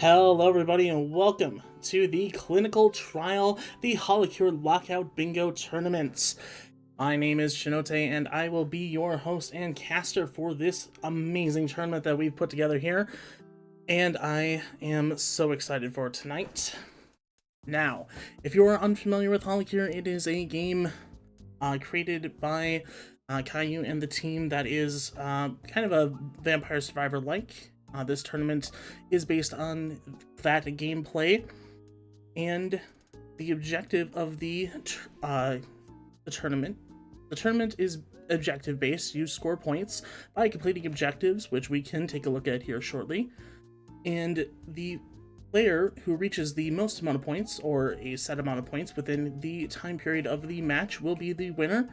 Hello everybody and welcome to the clinical trial, the Holocure Lockout Bingo Tournaments. My name is Shinote and I will be your host and caster for this amazing tournament that we've put together here. And I am so excited for tonight. Now, if you are unfamiliar with Holocure, it is a game created by Caillou and the team that is kind of a Vampire Survivor-like. This tournament is based on that gameplay, and the objective of the tournament. The tournament is objective-based. You score points by completing objectives, which we can take a look at here shortly. And the player who reaches the most amount of points, or a set amount of points within the time period of the match, will be the winner.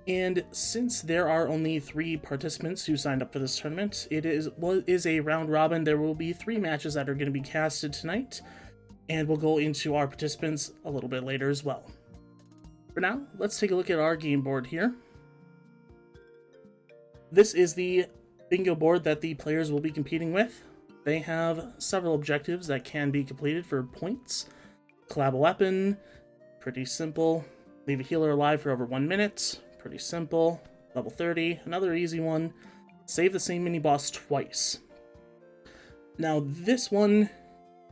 And since there are only 3 participants who signed up for this tournament, it is a round robin. There will be 3 matches that are going to be casted tonight, and we'll go into our participants a little bit later as well. For now, let's take a look at our game board here. This is the bingo board that the players will be competing with. They have several objectives that can be completed for points. Collab a weapon, pretty simple. Leave a healer alive for over 1 minute. Pretty simple. Level 30, another easy one. Save the same mini-boss twice. Now, this one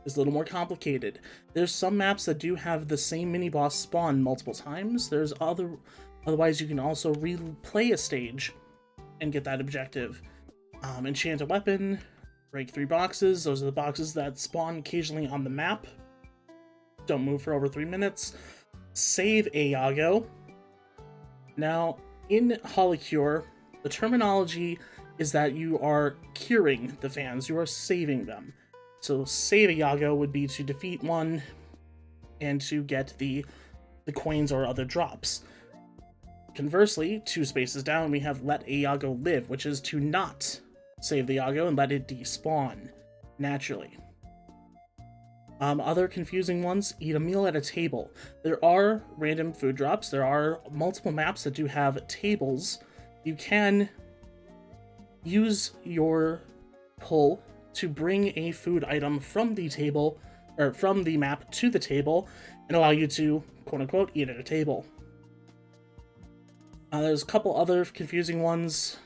is a little more complicated. There's some maps that do have the same mini-boss spawn multiple times. Otherwise, you can also replay a stage and get that objective. Enchant a weapon, break 3 boxes. Those are the boxes that spawn occasionally on the map. Don't move for over 3 minutes. Save a Yago. Now, in Holocure, the terminology is that you are curing the fans, you are saving them. So save a Yago would be to defeat one and to get the coins or other drops. Conversely, 2 spaces down, we have let a Yago live, which is to not save the Yago and let it despawn naturally. Other confusing ones, eat a meal at a table. There are random food drops. There are multiple maps that do have tables. You can use your pull to bring a food item from the table, or from the map to the table, and allow you to, quote-unquote, eat at a table. There's a couple other confusing ones.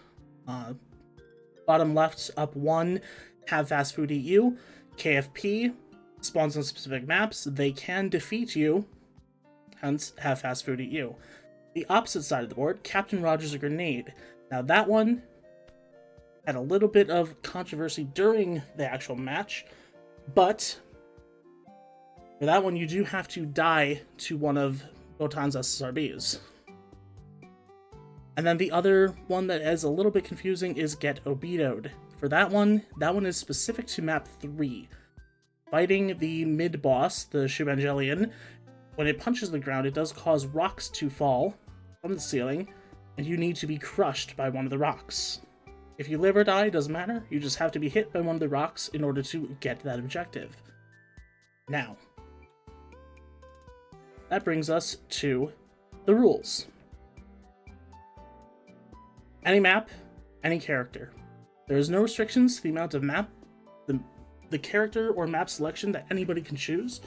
Bottom left, up 1, have fast food eat you. KFP spawns on specific maps. They can defeat you, hence have fast food eat you. The opposite side of the board, Captain Rogers a grenade. Now that one had a little bit of controversy during the actual match, but for that one you do have to die to one of Botan's SSRBs. And then the other one that is a little bit confusing is Get Obitoed. For that one is specific to map 3. Fighting the mid-boss, the Shubangelion, when it punches the ground, it does cause rocks to fall from the ceiling, and you need to be crushed by one of the rocks. If you live or die, doesn't matter, you just have to be hit by one of the rocks in order to get that objective. Now, that brings us to the rules. Any map, any character. There is no restrictions to the amount of map, the character or map selection that anybody can choose.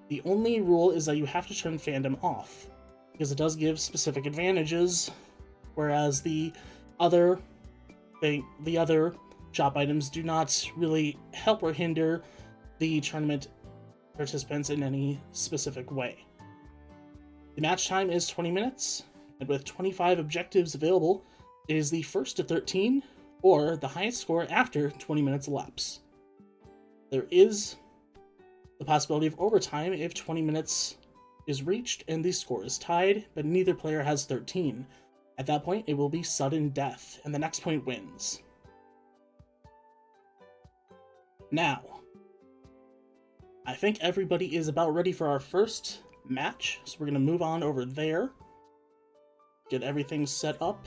The only rule is that you have to turn fandom off, because it does give specific advantages, whereas the other shop items do not really help or hinder the tournament participants in any specific way. The match time is 20 minutes, and with 25 objectives available, it is the first to 13, or the highest score after 20 minutes elapse. There is the possibility of overtime if 20 minutes is reached and the score is tied, but neither player has 13. At that point, it will be sudden death, and the next point wins. Now, I think everybody is about ready for our first match, so we're going to move on over there, get everything set up.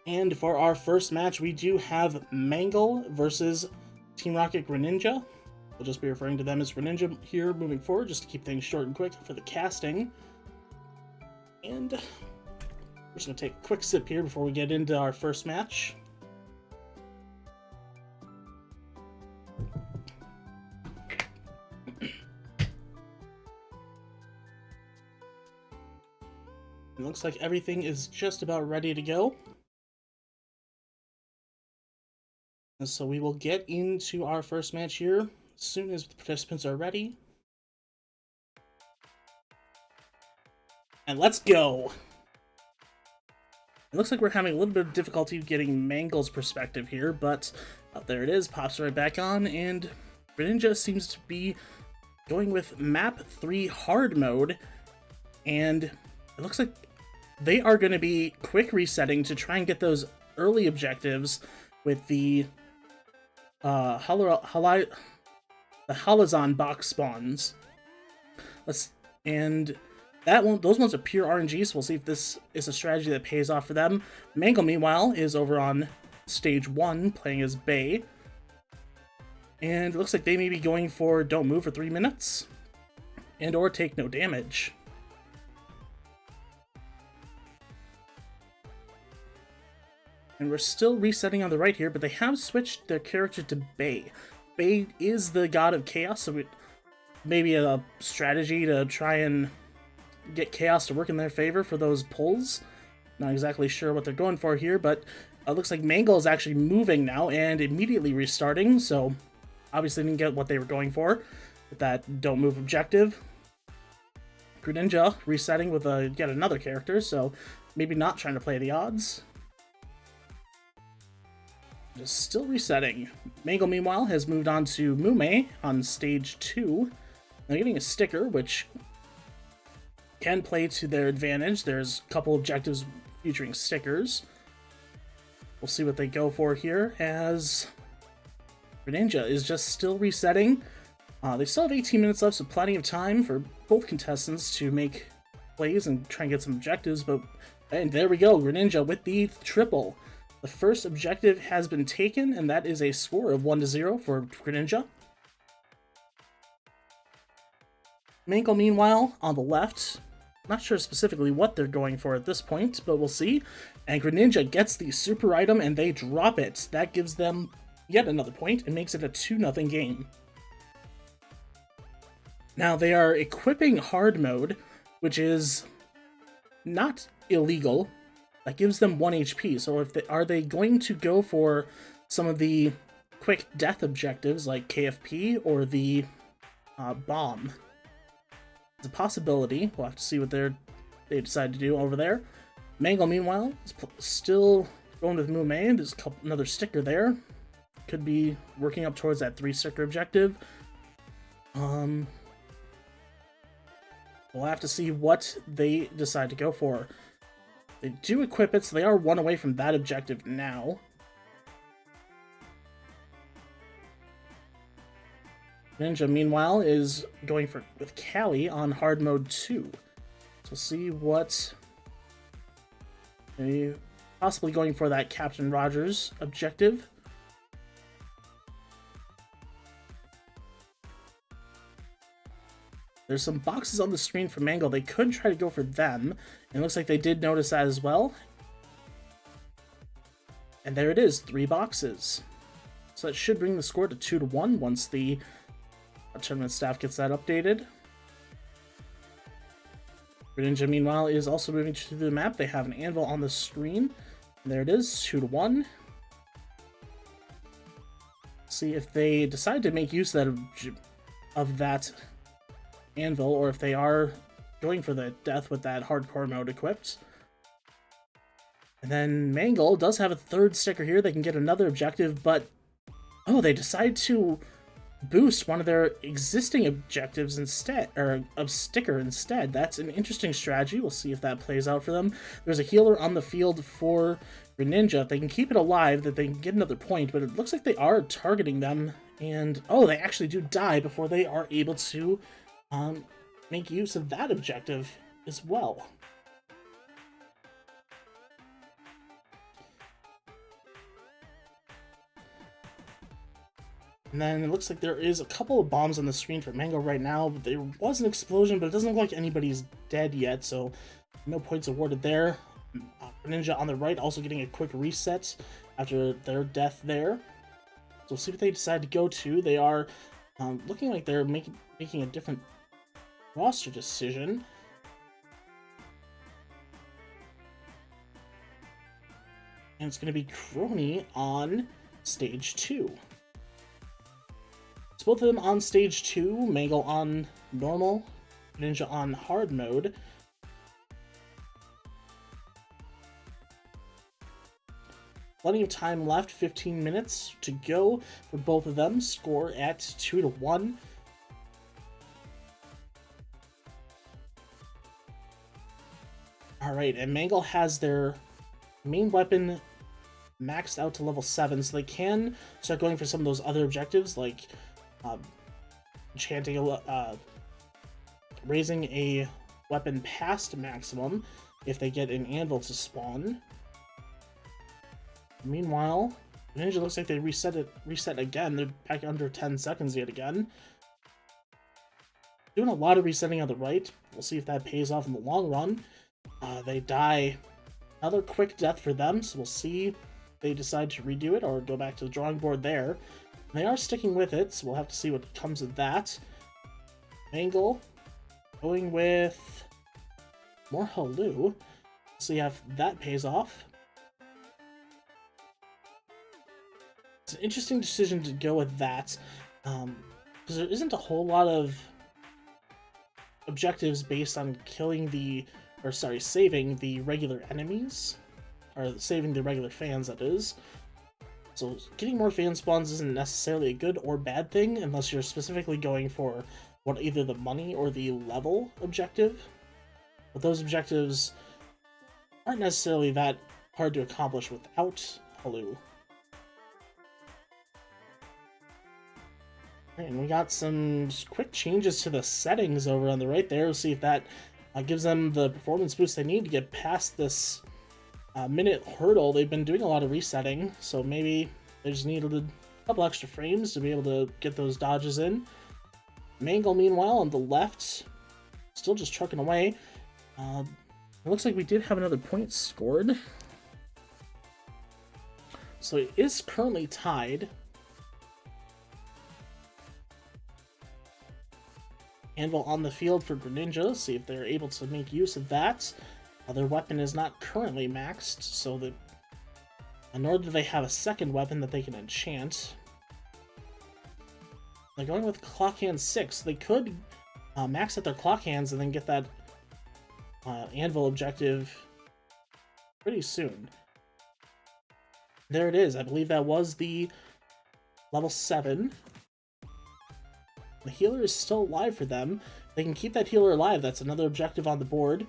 And for our first match, we do have Mangle versus Team Rocket Greninja. We'll just be referring to them as Greninja here moving forward, just to keep things short and quick for the casting. And We're just gonna take a quick sip here before we get into our first match. It looks like everything is just about ready to go. And so we will get into our first match here as soon as the participants are ready. And let's go! It looks like we're having a little bit of difficulty getting Mangle's perspective here, but there it is, pops right back on, and Greninja seems to be going with map 3 hard mode, and it looks like they are going to be quick resetting to try and get those early objectives with the Holozon box spawns. Those ones are pure RNG, so we'll see if this is a strategy that pays off for them. Mangle, meanwhile, is over on stage 1, playing as Bay. And it looks like they may be going for don't move for 3 minutes, and or take no damage. And we're still resetting on the right here, but they have switched their character to Bay. Bay is the god of chaos, so maybe a strategy to try and get chaos to work in their favor for those pulls. Not exactly sure what they're going for here, but it looks like Mangle is actually moving now and immediately restarting, so obviously didn't get what they were going for with that don't move objective. Greninja resetting with yet another character, so maybe not trying to play the odds. Just still resetting. Mangle, meanwhile, has moved on to Mume on stage 2. They're getting a sticker, which can play to their advantage. There's a couple objectives featuring stickers. We'll see what they go for here, as Greninja is just still resetting. They still have 18 minutes left, so plenty of time for both contestants to make plays and try and get some objectives. And there we go, Greninja with the triple. The first objective has been taken, and that is a score of 1-0 for Greninja. Mangle, meanwhile, on the left. Not sure specifically what they're going for at this point, but we'll see. And Greninja gets the super item, and they drop it. That gives them yet another point and makes it a 2-0 game. Now, they are equipping hard mode, which is not illegal. That gives them 1 HP, so are they going to go for some of the quick death objectives like KFP or the bomb? It's a possibility. We'll have to see what they decide to do over there. Mangle, meanwhile, is still going with Mume. There's another sticker there. Could be working up towards that 3-sticker objective. We'll have to see what they decide to go for. They do equip it, so they are 1 away from that objective now. Ninja, meanwhile, is going with Callie on hard mode 2. So see what they possibly going for that Captain Rogers objective. There's some boxes on the screen for Mangle. They could try to go for them. And it looks like they did notice that as well. And there it is, 3 boxes. So that should bring the score to 2-1 once the tournament staff gets that updated. Greninja, meanwhile, is also moving to the map. They have an anvil on the screen. And there it is, 2-1. See if they decide to make use of that anvil, or if they are going for the death with that hardcore mode equipped. And then Mangle does have a 3rd sticker here. They can get another objective, but oh, they decide to boost one of their existing objectives instead, or a sticker instead. That's an interesting strategy. We'll see if that plays out for them. There's a healer on the field for Greninja. If they can keep it alive, that they can get another point, but it looks like they are targeting them, and oh, they actually do die before they are able to make use of that objective as well. And then it looks like there is a couple of bombs on the screen for Mango right now. There was an explosion, but it doesn't look like anybody's dead yet, so no points awarded there. Ninja on the right also getting a quick reset after their death there. So we'll see what they decide to go to. They are looking like they're making a different roster decision. And it's going to be Crony on stage 2. So both of them on stage 2, Mangle on normal, Ninja on hard mode. Plenty of time left, 15 minutes to go for both of them. Score at 2-1. Alright, and Mangle has their main weapon maxed out to level 7, so they can start going for some of those other objectives, like raising a weapon past maximum if they get an anvil to spawn. Meanwhile, Ninja looks like they reset again. They're back under 10 seconds yet again. Doing a lot of resetting on the right. We'll see if that pays off in the long run. They die. Another quick death for them, so we'll see if they decide to redo it or go back to the drawing board there. They are sticking with it, so we'll have to see what comes of that. Mangle going with more Holu. See if that pays off. It's an interesting decision to go with that, because there isn't a whole lot of objectives based on saving the regular enemies, or saving the regular fans, that is. So getting more fan spawns isn't necessarily a good or bad thing unless you're specifically going for either the money or the level objective. But those objectives aren't necessarily that hard to accomplish without Holu. And we got some quick changes to the settings over on the right there. We'll see if that gives them the performance boost they need to get past this minute hurdle. They've been doing a lot of resetting, so maybe they just needed a couple extra frames to be able to get those dodges in. Mangle, meanwhile, on the left, still just trucking away. It looks like we did have another point scored. So it is currently tied. Anvil on the field for Greninja, see if they're able to make use of that. Their weapon is not currently maxed, so that nor do they have a second weapon that they can enchant. They're going with Clock Hand 6. They could max at their Clock Hands and then get that Anvil objective pretty soon. There it is. I believe that was the level 7. The healer is still alive for them. They can keep that healer alive. That's another objective on the board.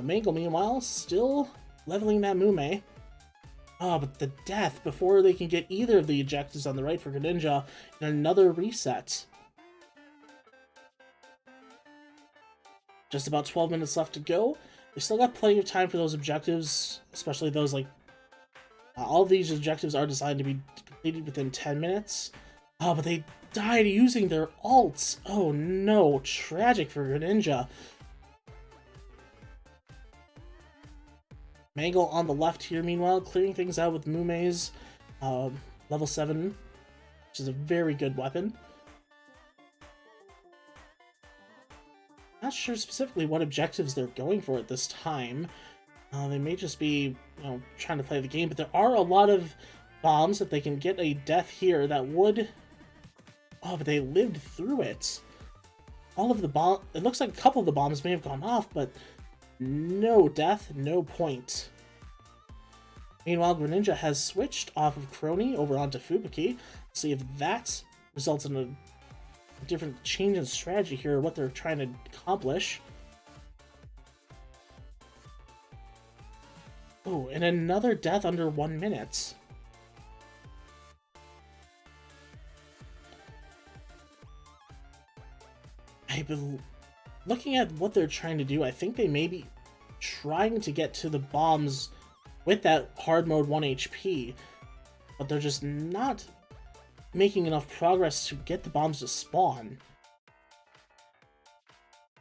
Mangle, meanwhile, still leveling that Mume. Oh, but the death before they can get either of the objectives on the right for Greninja and another reset. Just about 12 minutes left to go. They still got plenty of time for those objectives, especially those like... all of these objectives are designed to be completed within 10 minutes. Oh, but they died using their ults. Oh no, tragic for Greninja. Mangle on the left here, meanwhile, clearing things out with Mume's level 7, which is a very good weapon. Not sure specifically what objectives they're going for at this time. They may just be, trying to play the game, but there are a lot of bombs. If they can get a death here, that would... Oh, but they lived through it. All of the bomb... It looks like a couple of the bombs may have gone off, but no death, no point. Meanwhile, Greninja has switched off of Crony over onto Fubuki. See if that results in a different change in strategy here, what they're trying to accomplish. Oh, and another death under 1 minute. Looking at what they're trying to do, I think they may be trying to get to the bombs with that hard mode 1 HP, but they're just not making enough progress to get the bombs to spawn.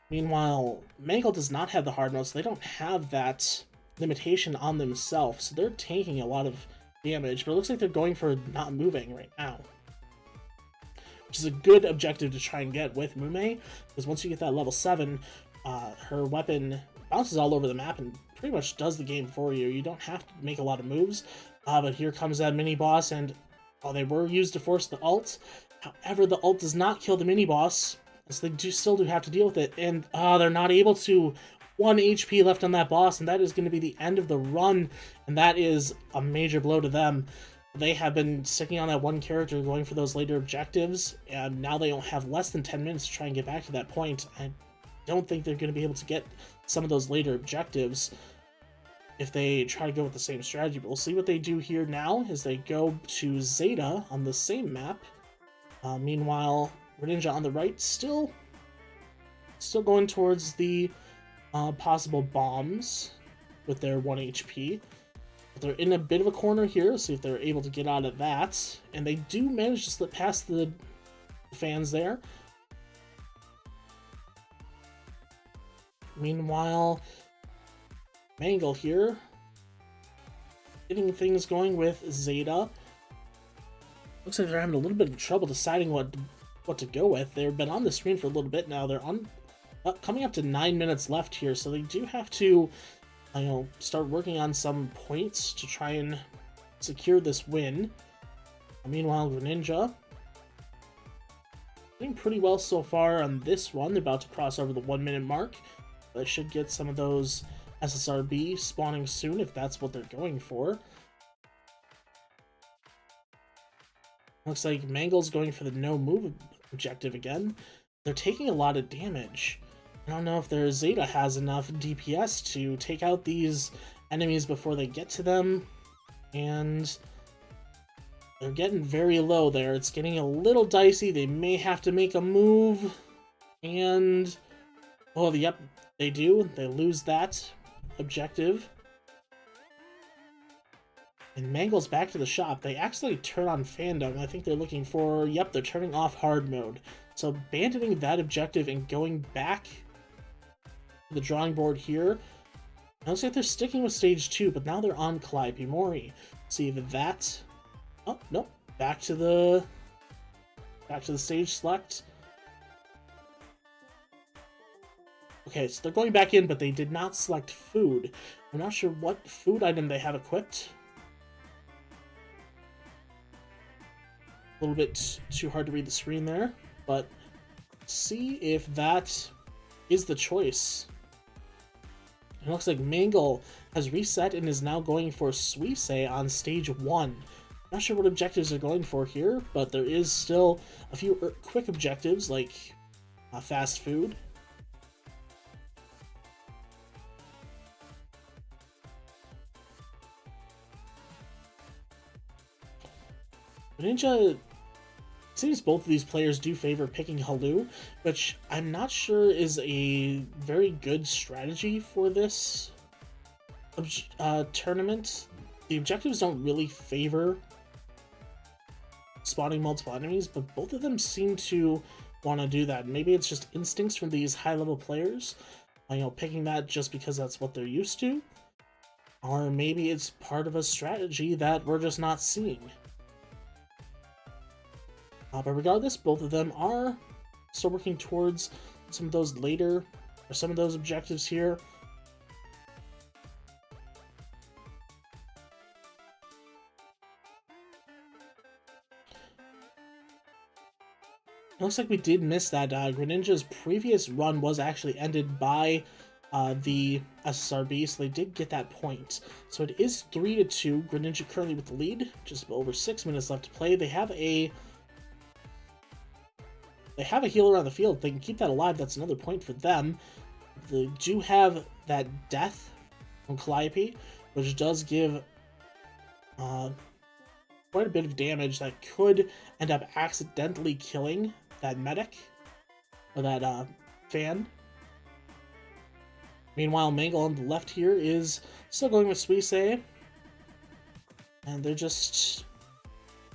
Meanwhile, Mangle does not have the hard mode, so they don't have that limitation on themselves, so they're taking a lot of damage, but it looks like they're going for not moving right now, which is a good objective to try and get with Mume, because once you get that level 7, her weapon bounces all over the map and pretty much does the game for you. You don't have to make a lot of moves, but here comes that mini-boss, and they were used to force the ult. However, the ult does not kill the mini-boss, so they still do have to deal with it, and they're not able to. 1 HP left on that boss, and that is going to be the end of the run, and that is a major blow to them. They have been sticking on that one character, going for those later objectives, and now they don't have less than 10 minutes to try and get back to that point. I don't think they're going to be able to get some of those later objectives if they try to go with the same strategy, but we'll see what they do here now as they go to Zeta on the same map. Meanwhile, Greninja on the right still going towards the possible bombs with their 1 HP. But they're in a bit of a corner here, see if they're able to get out of that. And they do manage to slip past the fans there. Meanwhile, Mangle here, getting things going with Zeta. Looks like they're having a little bit of trouble deciding what to go with. They've been on the screen for a little bit now. They're on coming up to 9 minutes left here, so they do have to, start working on some points to try and secure this win. Meanwhile, Greninja doing pretty well so far on this one. They're about to cross over the 1 minute mark. They should get some of those SSRB spawning soon if that's what they're going for. Looks like Mangle's going for the no move objective again. They're taking a lot of damage. I don't know if their Zeta has enough DPS to take out these enemies before they get to them, and they're getting very low there. It's getting a little dicey. They may have to make a move, and yep, they do. They lose that objective. And Mangle's back to the shop. They actually turn on fandom. I think they're looking for, yep, they're turning off hard mode. So abandoning that objective and going back to the drawing board here. It looks like they're sticking with stage 2, but now they're on Calliope Mori. See if that... Oh, nope. Back to the stage select. Okay, so they're going back in, but they did not select food. I'm not sure what food item they have equipped. A little bit too hard to read the screen there, but see if that is the choice. It looks like Mangle has reset and is now going for Suisse on stage 1. Not sure what objectives they're going for here, but there is still a few quick objectives like fast food. Ninja, seems both of these players do favor picking Halu, which I'm not sure is a very good strategy for this tournament. The objectives don't really favor spawning multiple enemies, but both of them seem to want to do that. Maybe it's just instincts from these high-level players, picking that just because that's what they're used to, or maybe it's part of a strategy that we're just not seeing. But regardless, both of them are still working towards some of those objectives here. It looks like we did miss that. Greninja's previous run was actually ended by the SSRB, so they did get that point. So it is 3-2. Greninja currently with the lead. Just over 6 minutes left to play. They have a healer on the field. If they can keep that alive, that's another point for them. They do have that death from Calliope, which does give quite a bit of damage that could end up accidentally killing that medic, or that fan. Meanwhile, Mangle on the left here is still going with Suisse, and they're just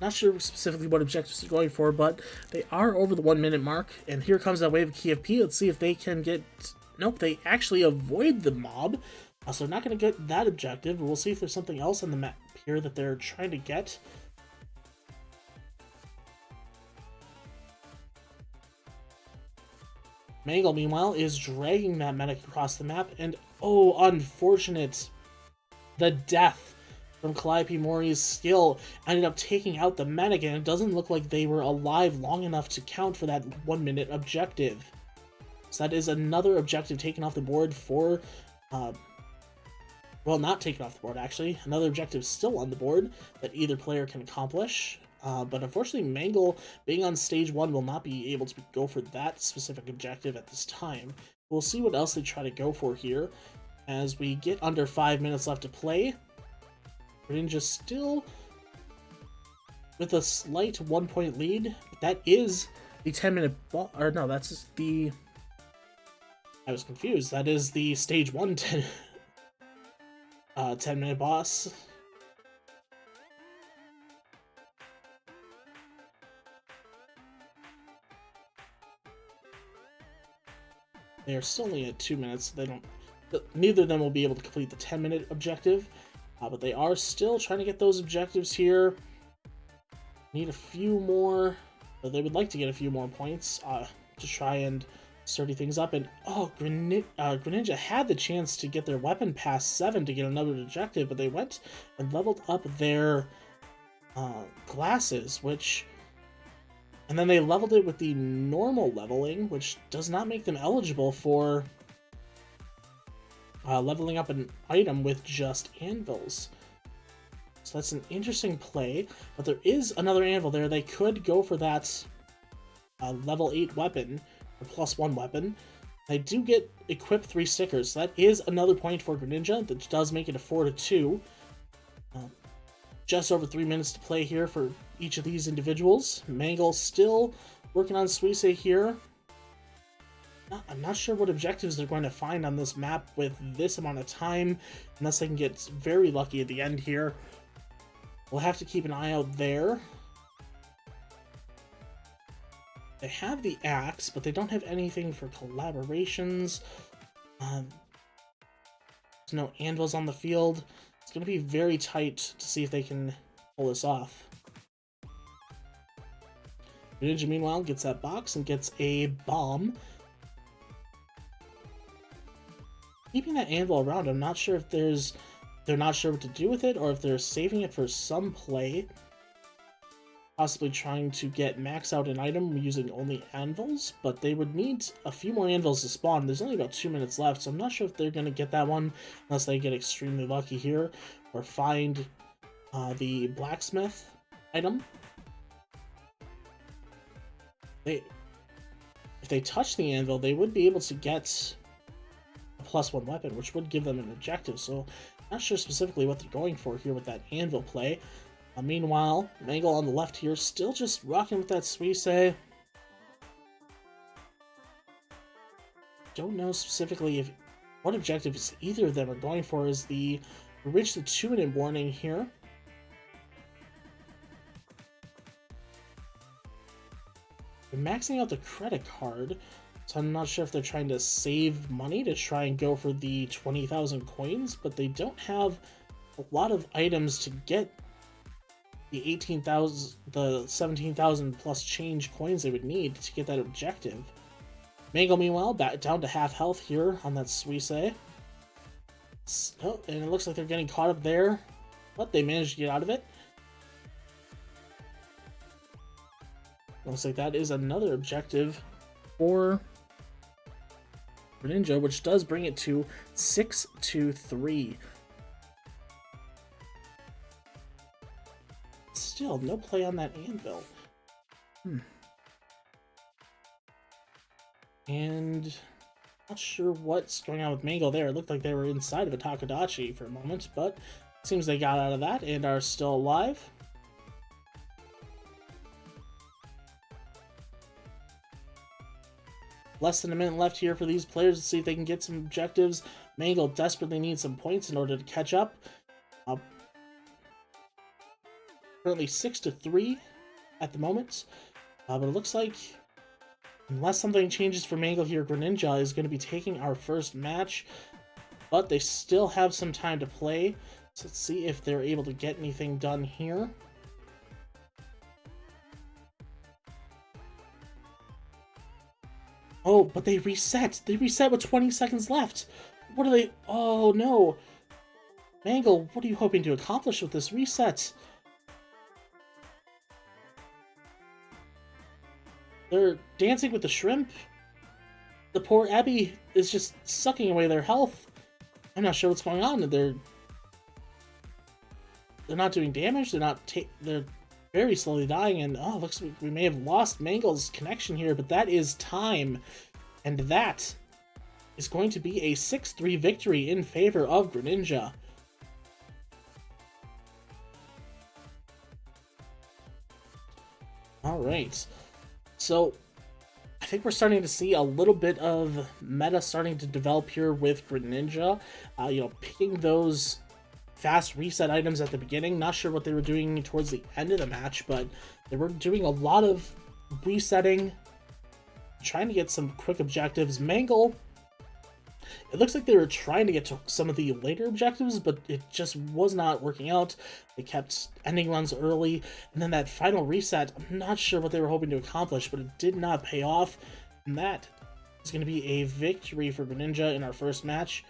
not sure specifically what objectives they're going for, but they are over the 1 minute mark, and here comes that wave of KFP. Let's see if they can get... Nope, they actually avoid the mob, So they're not going to get that objective, but we'll see if there's something else on the map here that they're trying to get. Mangle, meanwhile, is dragging that medic across the map, and oh, unfortunate. The death from Calliope Mori's skill ended up taking out the medic, and it doesn't look like they were alive long enough to count for that 1 minute objective. So that is another objective taken off the board for, well, not taken off the board, actually. Another objective still on the board that either player can accomplish. But unfortunately, Mangle, being on stage 1, will not be able to go for that specific objective at this time. We'll see what else they try to go for here. As we get under 5 minutes left to play, Greninja still with a slight 1-point lead. That is the 10-minute ball, or no, that's the... I was confused. That is the stage 1 10-minute boss. They are still only at 2 minutes. So they don't. Neither of them will be able to complete the 10-minute objective, but they are still trying to get those objectives here. Need a few more. They would like to get a few more points to try and sturdy things up. And oh, Greninja had the chance to get their weapon past 7 to get another objective, but they went and leveled up their glasses, which... And then they leveled it with the normal leveling, which does not make them eligible for leveling up an item with just anvils. So that's an interesting play, but there is another anvil there. They could go for that level 8 weapon, or +1 weapon. They do get equipped 3 stickers, so that is another point for Greninja. That does make it a 4-2. Just over 3 minutes to play here for each of these individuals. Mangle still working on Suisse here. I'm not sure what objectives they're going to find on this map with this amount of time, unless they can get very lucky at the end here. We'll have to keep an eye out there. They have the axe, but they don't have anything for collaborations. There's no anvils on the field. It's going to be very tight to see if they can pull this off. Greninja, meanwhile, gets that box and gets a bomb. Keeping that anvil around, I'm not sure if they're not sure what to do with it, or if they're saving it for some play. Possibly trying to get max out an item using only anvils, but they would need a few more anvils to spawn. There's only about 2 minutes left, so I'm not sure if they're going to get that one unless they get extremely lucky here or find the blacksmith item. If they touch the anvil, they would be able to get a +1 weapon, which would give them an objective, so not sure specifically what they're going for here with that anvil play. Meanwhile, Mangle on the left here, still just rocking with that Suisse. Don't know specifically what objectives either of them are going for as we reach the 2-minute warning here. They're maxing out the credit card, so I'm not sure if they're trying to save money to try and go for the 20,000 coins, but they don't have a lot of items to get the 18,000, the 17,000 plus change coins they would need to get that objective. Mangle, meanwhile, back down to half health here on that Suisse. Oh, and it looks like they're getting caught up there, but they managed to get out of it. Looks like that is another objective for Greninja, which does bring it to 6-3. Still, no play on that anvil. And not sure what's going on with Mangle there. It looked like they were inside of a Takadachi for a moment, but it seems they got out of that and are still alive. Less than a minute left here for these players to see if they can get some objectives. Mangle desperately needs some points in order to catch up. Currently 6-3 at the moment, but it looks like unless something changes for Mangle here, Greninja is going to be taking our first match. but they still have some time to play. So let's see if they're able to get anything done here. Oh, but they reset. They reset with 20 seconds left. What are they? Oh, no. Mangle, what are you hoping to accomplish with this reset? They're dancing with the shrimp. The poor Abby is just sucking away their health. I'm not sure what's going on. They're not doing damage. They're very slowly dying, and oh, looks like we may have lost Mangle's connection here, but that is time. And that is going to be a 6-3 victory in favor of Greninja. Alright. So, I think we're starting to see a little bit of meta starting to develop here with Greninja. Picking those fast reset items at the beginning. Not sure what they were doing towards the end of the match, but they were doing a lot of resetting, trying to get some quick objectives. Mangle, it looks like they were trying to get to some of the later objectives, but it just was not working out. They kept ending runs early, and then that final reset, I'm not sure what they were hoping to accomplish, but it did not pay off, and that is going to be a victory for Greninja in our first match.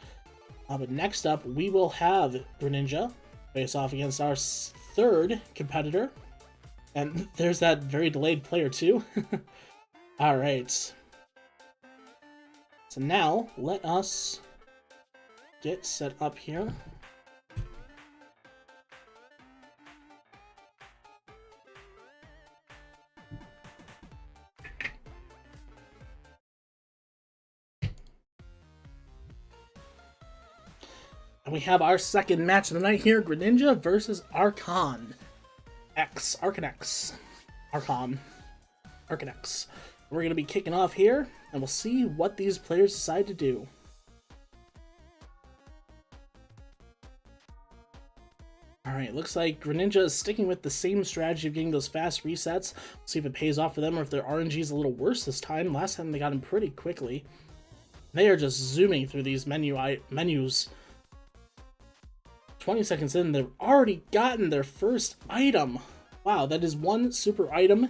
But next up, we will have Greninja face off against our third competitor. And there's that very delayed player too. Alright. So now, let us get set up here. And we have our second match of the night here, Greninja versus Archon X. Archon X. Archon. Archon X. We're going to be kicking off here, and we'll see what these players decide to do. Alright, looks like Greninja is sticking with the same strategy of getting those fast resets. We'll see if it pays off for them or if their RNG is a little worse this time. Last time they got him pretty quickly. They are just zooming through these menus. 20 seconds in, they've already gotten their first item. Wow, that is one super item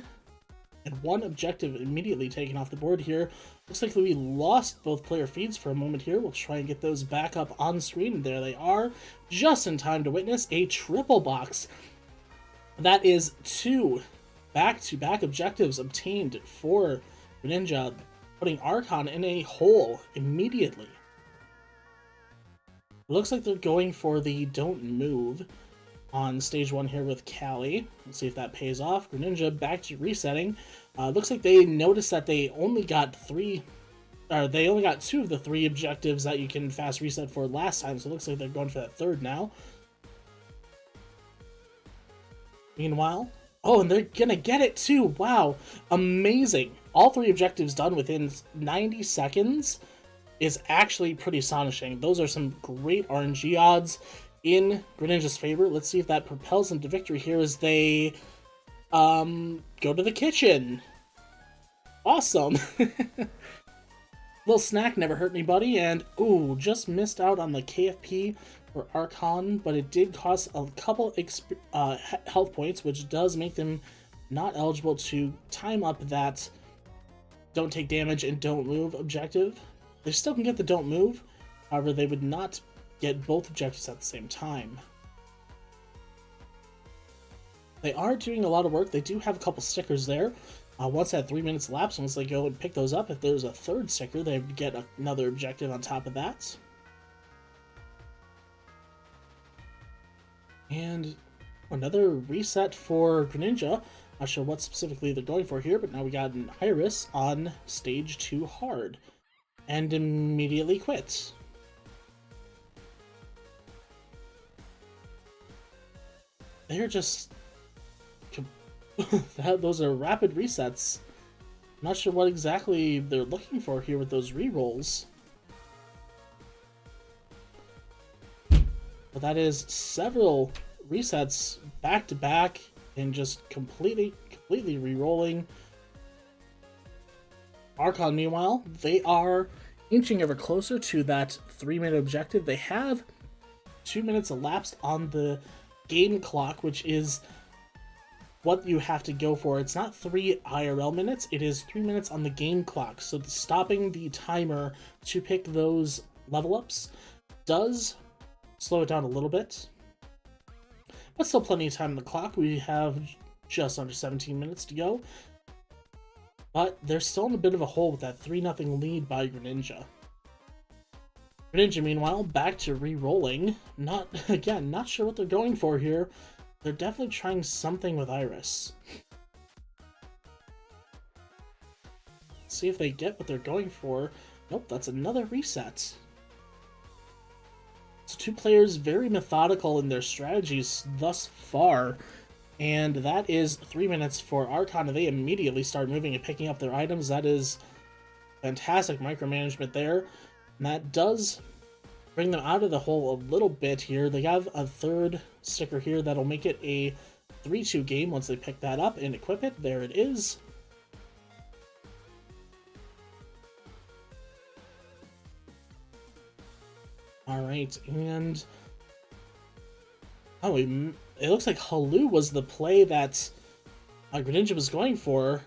and one objective immediately taken off the board here. Looks like we lost both player feeds for a moment here. We'll try and get those back up on screen, and there they are, just in time to witness a triple box. That is 2 back-to-back objectives obtained for Greninja, putting Archon in a hole immediately. Looks like they're going for the Don't Move on stage 1 here with Callie. Let's see if that pays off. Greninja back to resetting. Looks like they noticed that they only got 2 of the 3 objectives that you can fast reset for last time, so it looks like they're going for that third now. Meanwhile, oh, and they're gonna get it too. Wow, amazing. All 3 objectives done within 90 seconds is actually pretty astonishing. Those are some great RNG odds in Greninja's favor. Let's see if that propels them to victory here as they go to the kitchen. Awesome. Little snack never hurt anybody, and ooh, just missed out on the KFP for Archon, but it did cost a couple health points, which does make them not eligible to time up that Don't Take Damage and Don't Move objective. They still can get the Don't Move, however they would not get both objectives at the same time. They are doing a lot of work. They do have a couple stickers there. Once that 3 minutes lapse, once they go and pick those up, if there's a third sticker, they get another objective on top of that. And another reset for Greninja. Not sure what specifically they're going for here, but now we got an Iris on stage 2 hard. And immediately quits. They're just... those are rapid resets. Not sure what exactly they're looking for here with those rerolls. But that is several resets back to back and just completely re-rolling. Archon, meanwhile, they are Inching ever closer to that 3-minute objective. They have 2 minutes elapsed on the game clock, which is what you have to go for. It's not 3 IRL minutes, it is 3 minutes on the game clock. So stopping the timer to pick those level ups does slow it down a little bit. But still plenty of time on the clock. We have just under 17 minutes to go. But they're still in a bit of a hole with that 3-0 lead by Greninja. Greninja, meanwhile, back to re-rolling. Not sure what they're going for here. They're definitely trying something with Iris. See if they get what they're going for. Nope, that's another reset. So 2 players very methodical in their strategies thus far. And that is 3 minutes for Archon, and they immediately start moving and picking up their items. That is fantastic micromanagement there. And that does bring them out of the hole a little bit here. They have a 3rd sticker here that'll make it a 3-2 game once they pick that up and equip it. There it is. Alright, and oh, it looks like Halu was the play that Greninja was going for.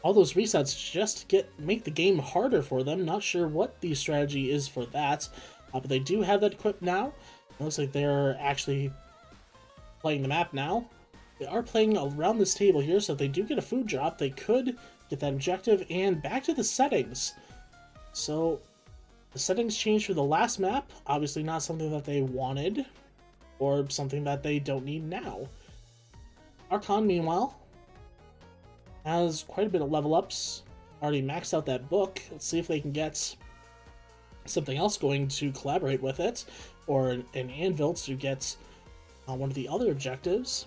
All those resets just to make the game harder for them. Not sure what the strategy is for that, but they do have that equipped now. It looks like they're actually playing the map now. They are playing around this table here, so if they do get a food drop, they could get that objective. And back to the settings. So the settings changed for the last map. Obviously not something that they wanted, or something that they don't need now. Archon, meanwhile, has quite a bit of level ups. Already maxed out that book. Let's see if they can get something else going to collaborate with it, or an anvil to get one of the other objectives.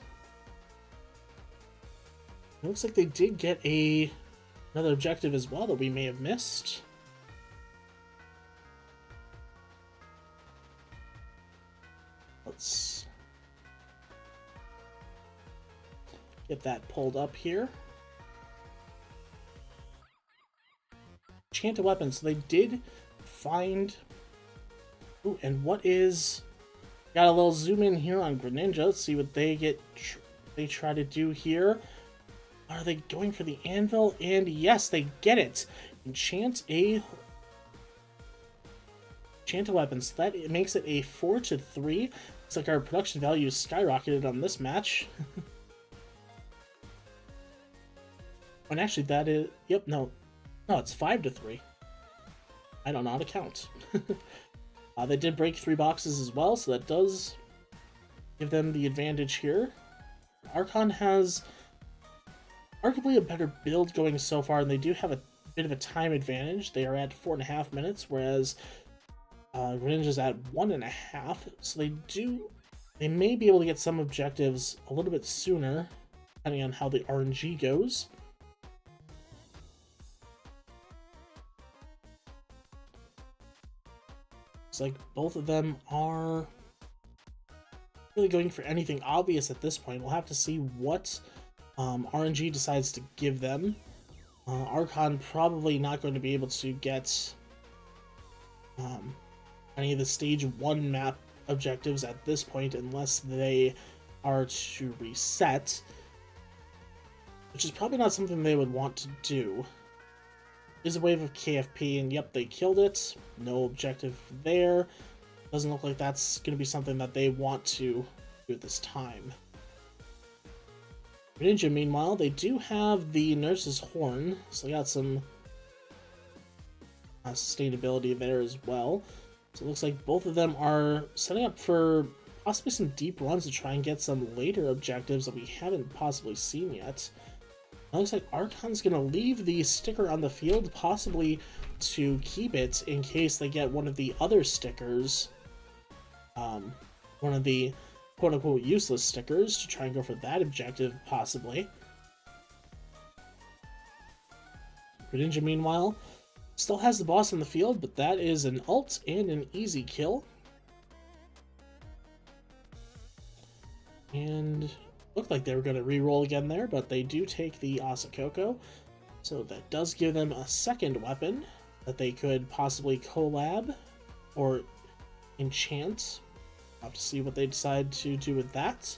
It looks like they did get another objective as well that we may have missed. Let's get that pulled up here. Enchanted weapons. So they did find... Ooh, and what is... Got a little zoom in here on Greninja. Let's see what they try to do here. Are they going for the anvil? And yes, they get it. Enchanted weapons. So that it makes it a 4-3. Looks like our production value skyrocketed on this match. And actually, that is... Yep, no, it's 5-3. I don't know how to count. They did break 3 boxes as well, so that does give them the advantage here. Archon has arguably a better build going so far, and they do have a bit of a time advantage. They are at 4.5 minutes, whereas Greninja's at 1.5. So they may be able to get some objectives a little bit sooner, depending on how the RNG goes. It's like both of them are really going for anything obvious at this point. We'll have to see what RNG decides to give them. Archon probably not going to be able to get any of the stage 1 map objectives at this point unless they are to reset, which is probably not something they would want to do. Is a wave of KFP, and yep, they killed it. No objective there. Doesn't look like that's going to be something that they want to do at this time. Greninja, meanwhile, they do have the Nurse's Horn, so they got some sustainability there as well. So it looks like both of them are setting up for possibly some deep runs to try and get some later objectives that we haven't possibly seen yet. It looks like Archon's going to leave the sticker on the field, possibly to keep it in case they get one of the other stickers, one of the quote-unquote useless stickers, to try and go for that objective, possibly. Greninja, meanwhile, still has the boss on the field, but that is an ult and an easy kill. And looked like they were going to re-roll again there, but they do take the Asakoko, so that does give them a second weapon that they could possibly collab or enchant. I'll have to see what they decide to do with that.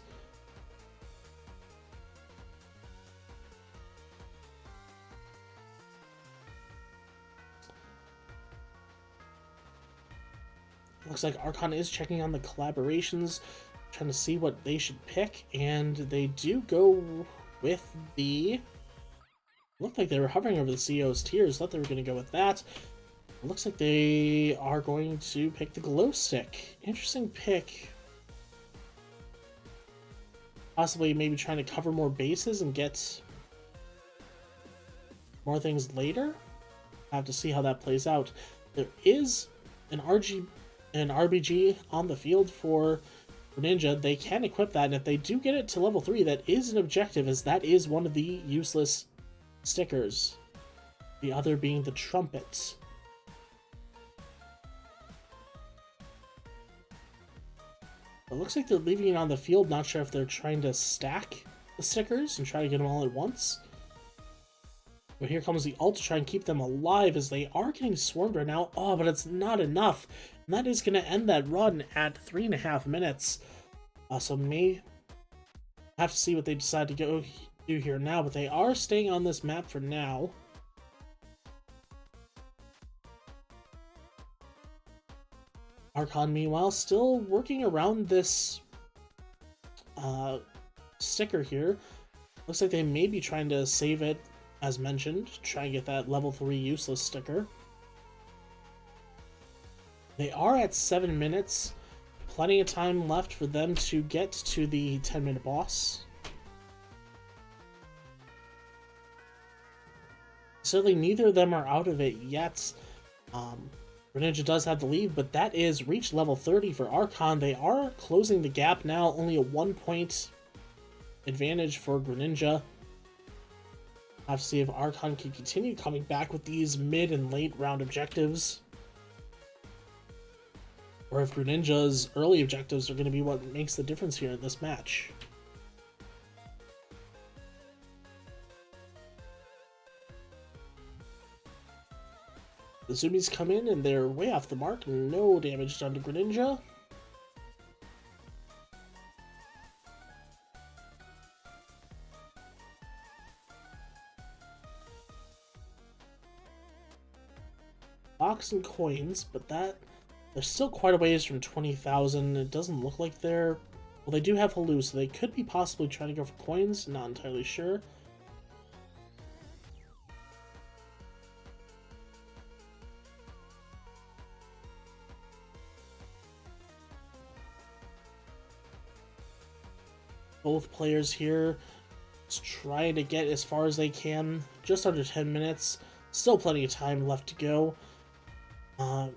Looks like Archon is checking on the collaborations, trying to see what they should pick, and they do go with the... Looked like they were hovering over the CEO's tiers. Thought they were going to go with that. It looks like they are going to pick the glow stick. Interesting pick. Possibly maybe trying to cover more bases and get more things later. I have to see how that plays out. There is an RBG on the field for Greninja. They can equip that, and if they do get it to level 3, that is an objective, as that is one of the useless stickers. The other being the trumpet. It looks like they're leaving it on the field. Not sure if they're trying to stack the stickers and try to get them all at once. But here comes the ult to try and keep them alive, as they are getting swarmed right now. Oh, but it's not enough. And that is going to end that run at 3.5 minutes. So may have to see what they decide to go do here now. But they are staying on this map for now. Archon, meanwhile, still working around this sticker here. Looks like they may be trying to save it, as mentioned, try and get that level 3 useless sticker. They are at 7 minutes. Plenty of time left for them to get to the 10-minute boss. Certainly neither of them are out of it yet. Greninja does have the lead, but that is reach level 30 for Archon. They are closing the gap now, only a 1-point advantage for Greninja. I'll have to see if Archon can continue coming back with these mid and late round objectives, or if Greninja's early objectives are going to be what makes the difference here in this match. The zoomies come in and they're way off the mark. No damage done to Greninja. Box and coins, but they're still quite a ways from 20,000. It doesn't look like they're... Well, they do have Holu, so they could be possibly trying to go for coins. Not entirely sure. Both players here trying to get as far as they can. Just under 10 minutes. Still plenty of time left to go. And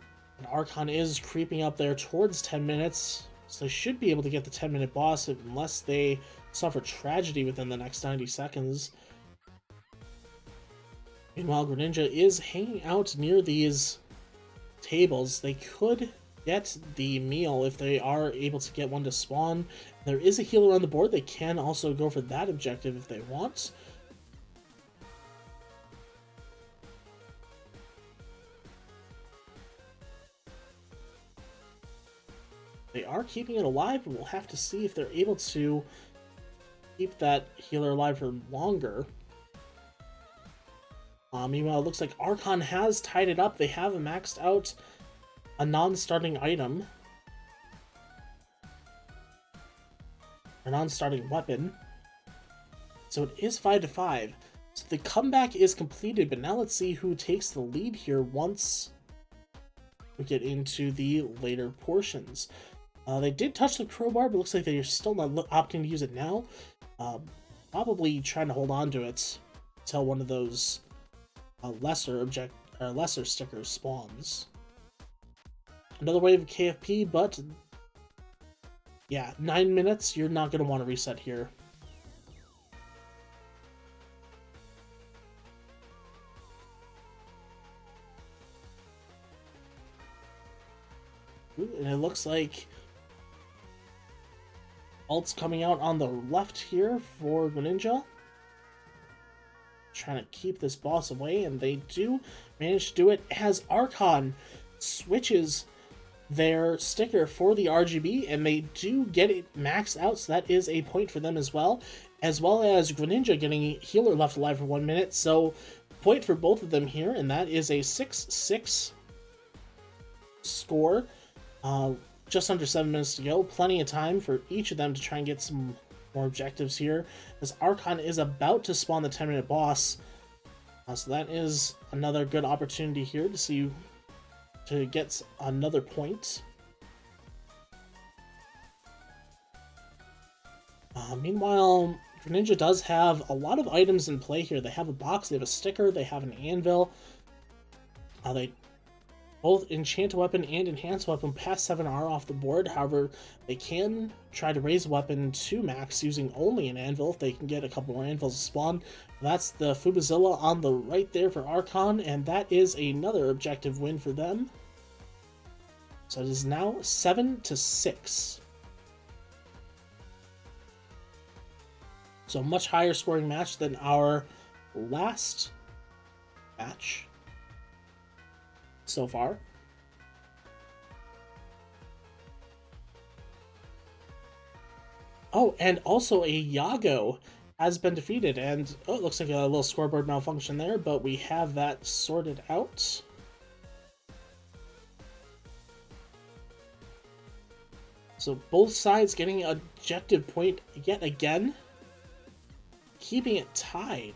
Archon is creeping up there towards 10 minutes. So they should be able to get the 10-minute boss unless they suffer tragedy within the next 90 seconds. Meanwhile, Greninja is hanging out near these tables. They could get the meal if they are able to get one to spawn. There is a healer on the board. They can also go for that objective if they want. They are keeping it alive, but we'll have to see if they're able to keep that healer alive for longer. Meanwhile, it looks like Archon has tied it up. They have maxed out a non-starting item. A non-starting weapon. So it is 5-5. So the comeback is completed, but now let's see who takes the lead here once we get into the later portions. They did touch the crowbar, but looks like they're still not opting to use it now. Probably trying to hold on to it until one of those lesser stickers spawns. Another wave of KFP, but yeah, 9 minutes. You're not going to want to reset here. And it looks like ult's coming out on the left here for Greninja. trying to keep this boss away, and they do manage to do it as Archon switches their sticker for the RGB, and they do get it maxed out, so that is a point for them as well as Greninja getting healer left alive for 1 minute, so point for both of them here, and that is a 6-6 score. Just under 7 minutes to go, plenty of time for each of them to try and get some more objectives here, as Archon is about to spawn the 10-minute boss, so that is another good opportunity here to get another point. Meanwhile, Greninja does have a lot of items in play here. They have a box, they have a sticker, they have an anvil. They both enchant a weapon and enhance a weapon past 7R off the board. However, they can try to raise a weapon to max using only an anvil if they can get a couple more anvils to spawn. That's the Fubazilla on the right there for Archon, and that is another objective win for them. So it is now 7-6. So much higher scoring match than our last match so far. Oh, and also a Yago has been defeated, and oh, it looks like a little scoreboard malfunction there, but we have that sorted out. So both sides getting an objective point yet again, keeping it tied.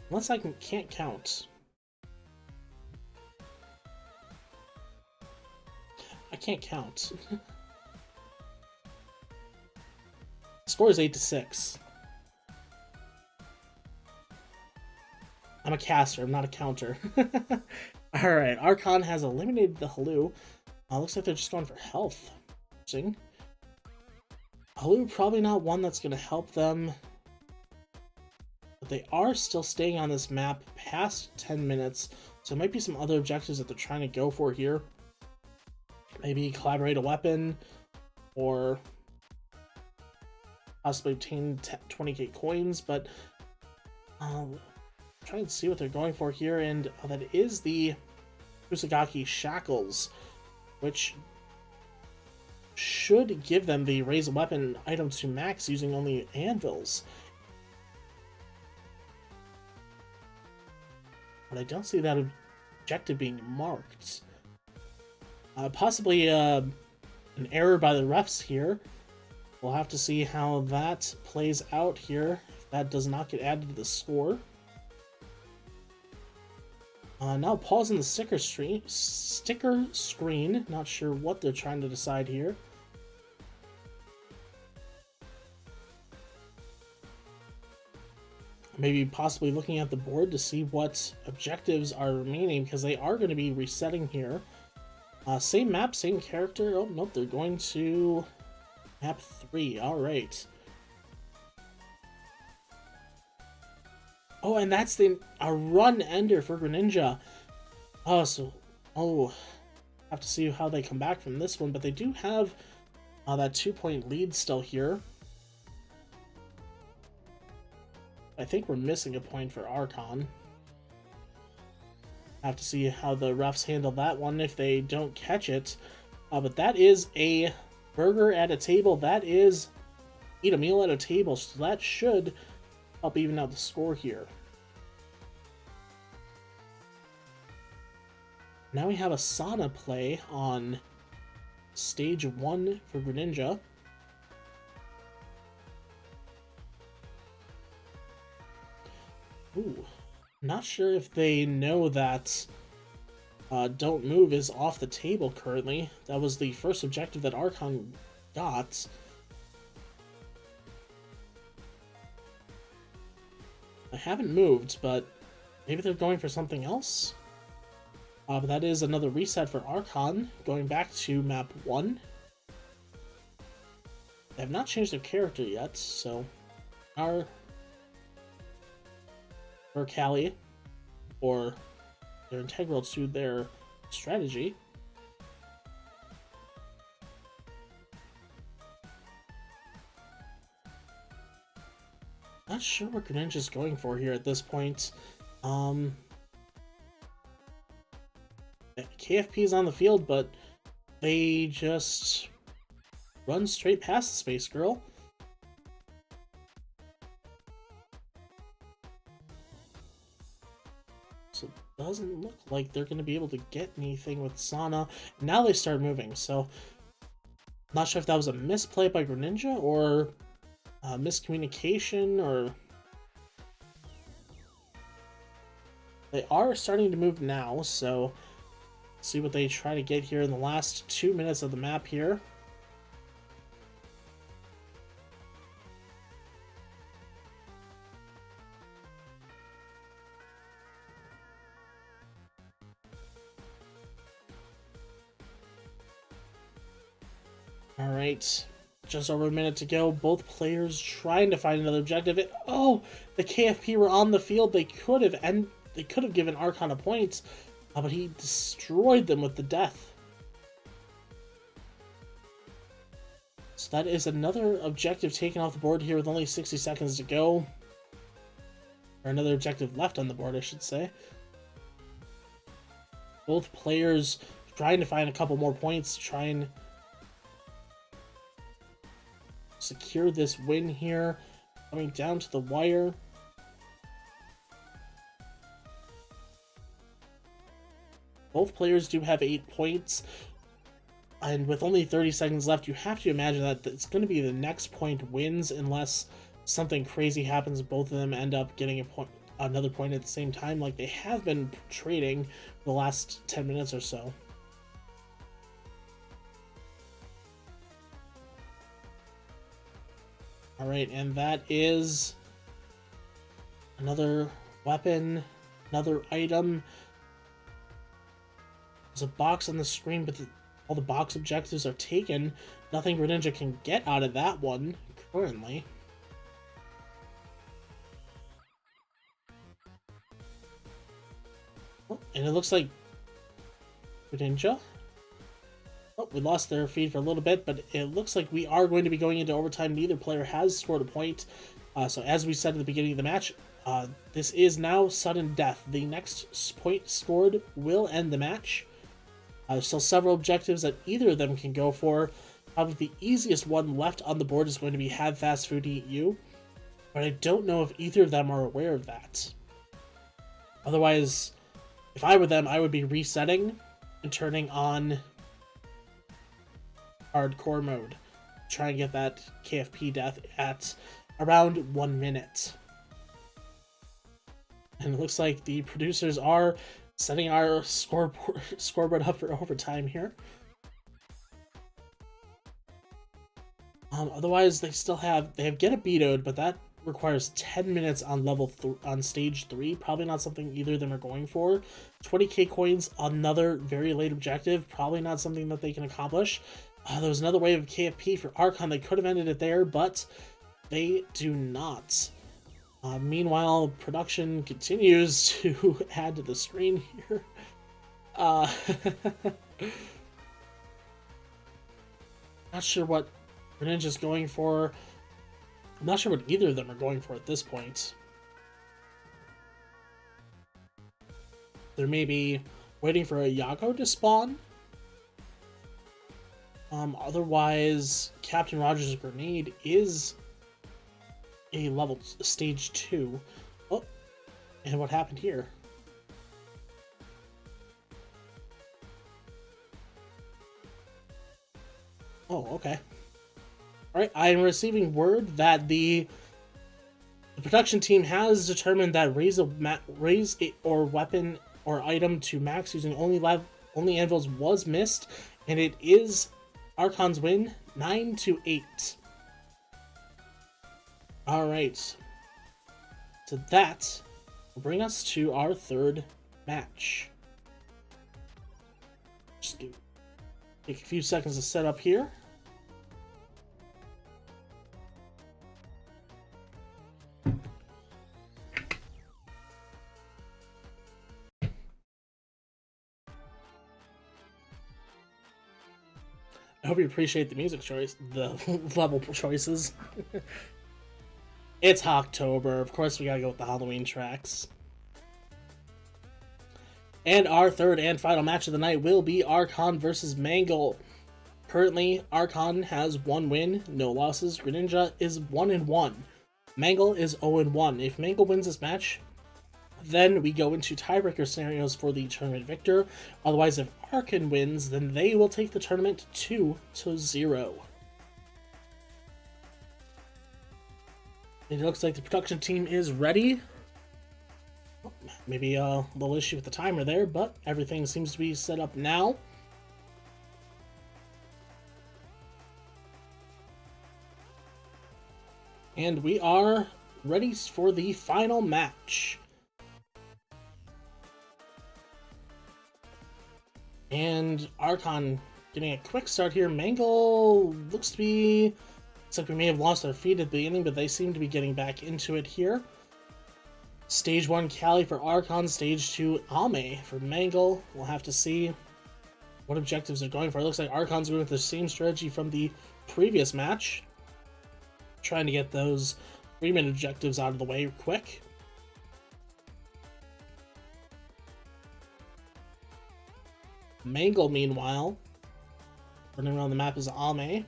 Unless I can't count. I can't count. The score is 8-6. I'm a caster, I'm not a counter. Alright, Archon has eliminated the Halou. Looks like they're just going for health. Interesting. Halou probably not one that's going to help them. But they are still staying on this map past 10 minutes. So there might be some other objectives that they're trying to go for here. Maybe collaborate a weapon. Or possibly obtain 20k coins. But trying to see what they're going for here, and that is the Kusagaki Shackles, which should give them the raise a weapon item to max using only anvils. But I don't see that objective being marked. Possibly an error by the refs here. We'll have to see how that plays out here, if that does not get added to the score. Now pausing the sticker screen. Not sure what they're trying to decide here. Maybe possibly looking at the board to see what objectives are remaining, because they are going to be resetting here. Same map, same character. Oh, nope, they're going to map 3. Alright. Oh, and that's a run ender for Greninja. Have to see how they come back from this one, but they do have that 2-point lead still here. I think we're missing a point for Archon. Have to see how the refs handle that one if they don't catch it. But that is a burger at a table. That is eat a meal at a table, so that should help even out the score here. Now we have a sauna play on stage 1 for Greninja. Ooh, not sure if they know that Don't Move is off the table currently. That was the first objective that Archon got. I haven't moved, but maybe they're going for something else? But that is another reset for Archon, going back to map 1. They have not changed their character yet, so our Callie, or they're integral to their strategy. Not sure what Greninja's going for here at this point. KFP is on the field, but they just run straight past the Space Girl. So it doesn't look like they're going to be able to get anything with Sana. Now they start moving, so not sure if that was a misplay by Greninja or miscommunication, or they are starting to move now, so let's see what they try to get here in the last 2 minutes of the map here. All right, just over a minute to go. Both players trying to find another objective. Oh, the KFP were on the field. They could have given Archon a point, but he destroyed them with the death. So that is another objective taken off the board here with only 60 seconds to go. Or another objective left on the board, I should say. Both players trying to find a couple more points, try and secure this win here. Coming down to the wire. Both players do have 8 points. And with only 30 seconds left, you have to imagine that it's going to be the next point wins unless something crazy happens. Both of them end up getting another point at the same time, like they have been trading the last 10 minutes or so. Alright, and that is another weapon, another item. There's a box on the screen, but all the box objectives are taken. Nothing Greninja can get out of that one currently. Oh, and it looks like Greninja. Oh, we lost their feed for a little bit, but it looks like we are going to be going into overtime. Neither player has scored a point. So as we said at the beginning of the match, this is now sudden death. The next point scored will end the match. There's still several objectives that either of them can go for. Probably the easiest one left on the board is going to be have fast food eat you. But I don't know if either of them are aware of that. Otherwise, if I were them, I would be resetting and turning on hardcore mode. Try and get that KFP death at around 1 minute. And it looks like the producers are setting our scoreboard up for overtime here. Otherwise, they have get a beat-ode, but that requires 10 minutes on on stage 3. Probably not something either of them are going for. 20k coins, another very late objective. Probably not something that they can accomplish. There was another wave of KFP for Archon. They could have ended it there, but they do not. Meanwhile, production continues to add to the screen here. Not sure what Greninja's going for. I'm not sure what either of them are going for at this point. They're maybe waiting for a Yago to spawn. Otherwise, Captain Rogers' grenade is a level stage 2. Oh, and what happened here? Oh, okay. Alright, I am receiving word that the production team has determined that raise or weapon or item to max using only anvils was missed, and it is Archon's win, 9-8. Alright. So that will bring us to our third match. Just take a few seconds to set up here. I hope you appreciate the music choice, the level choices. It's October. Of course, we gotta go with the Halloween tracks. And our third and final match of the night will be Archon versus Mangle. Currently, Archon has 1 win, no losses. Greninja is 1-1. Mangle is 0-1. If Mangle wins this match, then we go into tiebreaker scenarios for the tournament victor. Otherwise, if Archon wins, then they will take the tournament 2-0. It looks like the production team is ready. Maybe a little issue with the timer there, but everything seems to be set up now. And we are ready for the final match. And Archon getting a quick start here. Mangle looks to be... Looks like we may have lost our feet at the beginning, but they seem to be getting back into it here. Stage 1 Cali for Archon, Stage 2 Ame for Mangle. We'll have to see what objectives they're going for. It looks like Archon's going with the same strategy from the previous match. Trying to get those 3-minute objectives out of the way quick. Mangle, meanwhile, running around the map is Ame.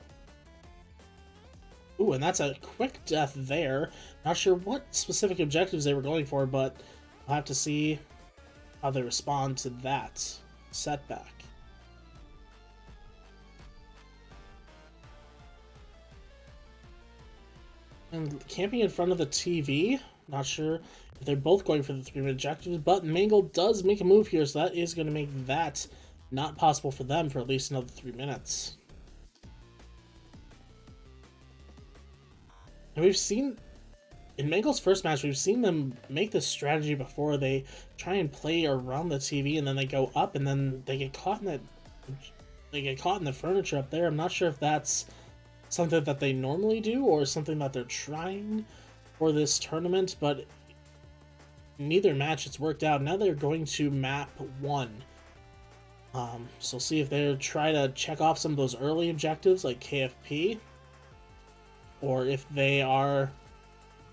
Ooh, and that's a quick death there. Not sure what specific objectives they were going for, but I'll have to see how they respond to that setback. And camping in front of the TV, not sure if they're both going for the 3-minute objectives, but Mangle does make a move here, so that is going to make that not possible for them for at least another 3 minutes. And we've seen, in Mangle's first match, we've seen them make this strategy before. They try and play around the TV, and then they go up, and then they get caught in that. They get caught in the furniture up there. I'm not sure if that's something that they normally do or something that they're trying for this tournament, but neither match it's worked out. Now they're going to map 1. So see if they try to check off some of those early objectives like KFP, or if they are,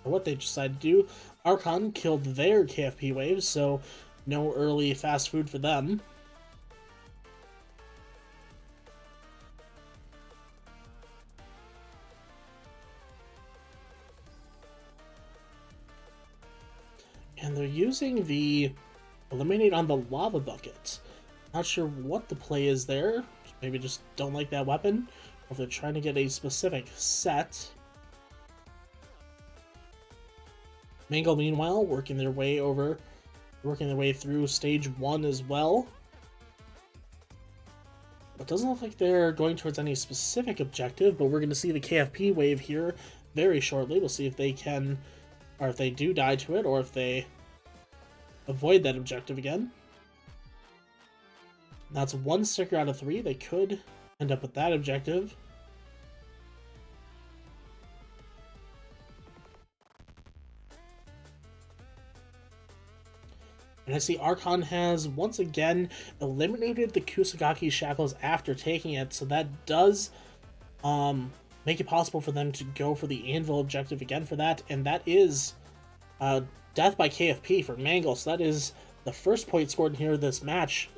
or what they decide to do. Archon killed their KFP waves, so no early fast food for them. And they're using the eliminate on the lava bucket. Not sure what the play is there. Maybe just don't like that weapon, or if they're trying to get a specific set. Mangle, meanwhile, working their way through stage 1 as well. It doesn't look like they're going towards any specific objective, but we're going to see the KFP wave here very shortly. We'll see if they can, or if they do die to it, or if they avoid that objective again. That's 1 sticker out of 3. They could end up with that objective. And I see Archon has once again eliminated the Kusagaki Shackles after taking it, so that does make it possible for them to go for the Anvil objective again for that, and that is death by KFP for Mangle, so that is the first point scored here this match,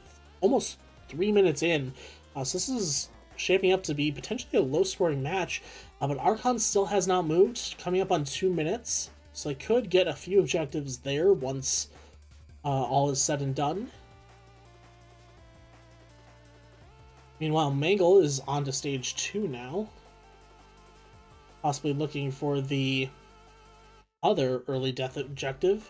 almost 3 minutes in. So this is shaping up to be potentially a low-scoring match, but Archon still has not moved, coming up on 2 minutes, so they could get a few objectives there once all is said and done. Meanwhile, Mangle is on to stage 2 now, possibly looking for the other early death objective.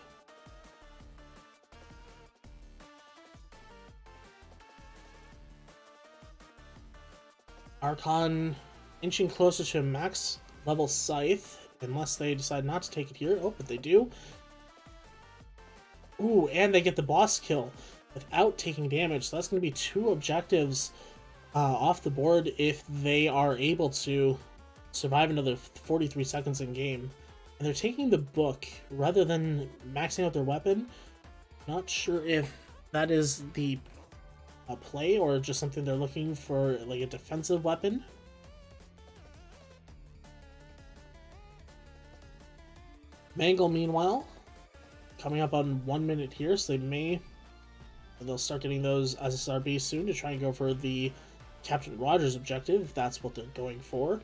Archon inching closer to max level Scythe, unless they decide not to take it here. Oh, but they do. Ooh, and they get the boss kill without taking damage. So that's going to be 2 objectives off the board if they are able to survive another 43 seconds in game. And they're taking the book rather than maxing out their weapon. Not sure if that is the play or just something they're looking for, like a defensive weapon. Mangle, meanwhile, coming up on 1 minute here, so they'll start getting those SSRB soon to try and go for the Captain Rogers objective, if that's what they're going for.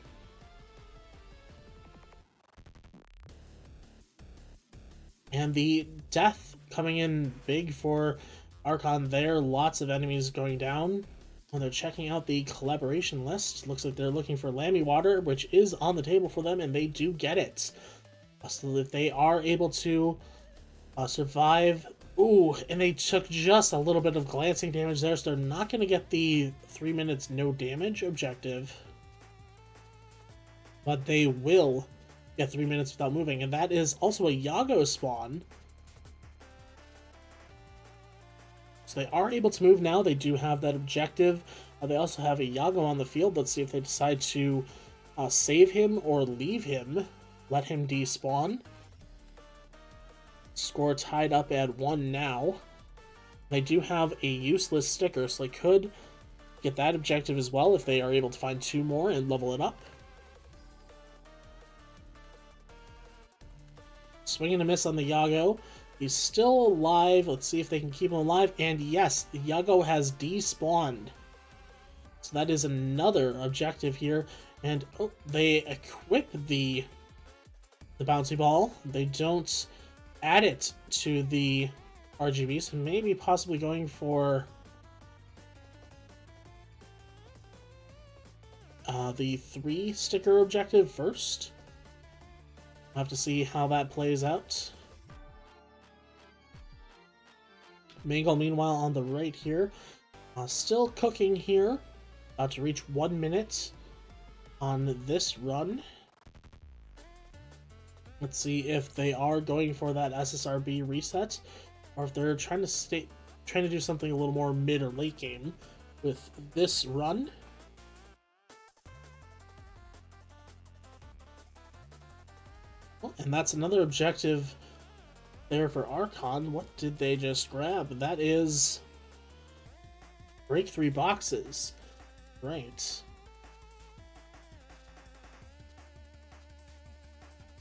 And the death coming in big for Archon there. Lots of enemies going down. When they're checking out the collaboration list, looks like they're looking for Lammy Water, which is on the table for them, and they do get it. So if they are able to survive... Ooh, and they took just a little bit of glancing damage there, so they're not going to get the 3 minutes no damage objective. But they will get 3 minutes without moving, and that is also a Yago spawn. So they are able to move now. They do have that objective. They also have a Yago on the field. Let's see if they decide to save him or leave him. Let him despawn. Score tied up at 1 now. They do have a useless sticker, so they could get that objective as well if they are able to find 2 more and level it up. Swing and a miss on the Yago. He's still alive. Let's see if they can keep him alive. And yes, the Yago has despawned. So that is another objective here. And oh, they equip the bouncy ball. They don't add it to the RGB, so maybe possibly going for the 3 sticker objective first. We'll have to see how that plays out. Mangle, meanwhile, on the right here. Still cooking here. About to reach 1 minute on this run. Let's see if they are going for that SSRB reset, or if they're trying to do something a little more mid or late game with this run. Oh, and that's another objective there for Archon. What did they just grab? That is break 3 boxes. Right.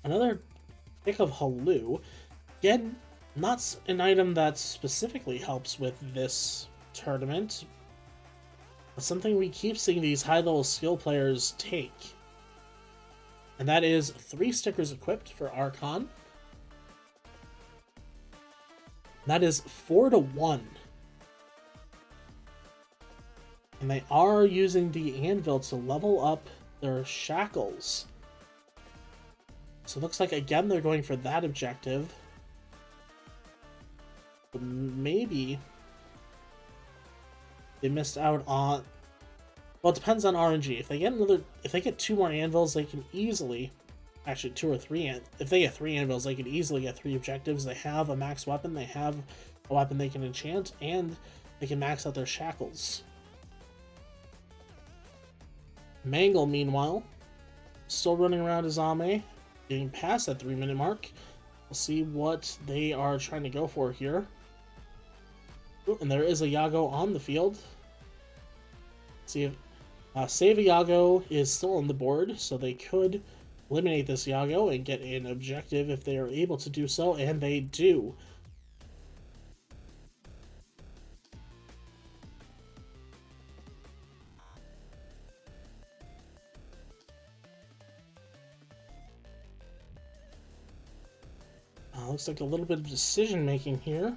Another pick of Halou. Again, not an item that specifically helps with this tournament, but something we keep seeing these high-level skill players take. And that is 3 stickers equipped for Archon. That is 4 to 1. And they are using the anvil to level up their shackles. So it looks like, again, they're going for that objective. But maybe they missed out on... Well, it depends on RNG. If they get 2 more anvils, they can easily... Actually, 2 or 3. If they get 3 anvils, they can easily get 3 objectives. They have a max weapon, they have a weapon they can enchant, and they can max out their shackles. Mangle, meanwhile, still running around as Ame, getting past that 3-minute mark. We'll see what they are trying to go for here. Ooh, and there is a Yago on the field. Let's see if Save a Yago is still on the board, so they could eliminate this Yago and get an objective if they are able to do so, and they do. Looks like a little bit of decision making here.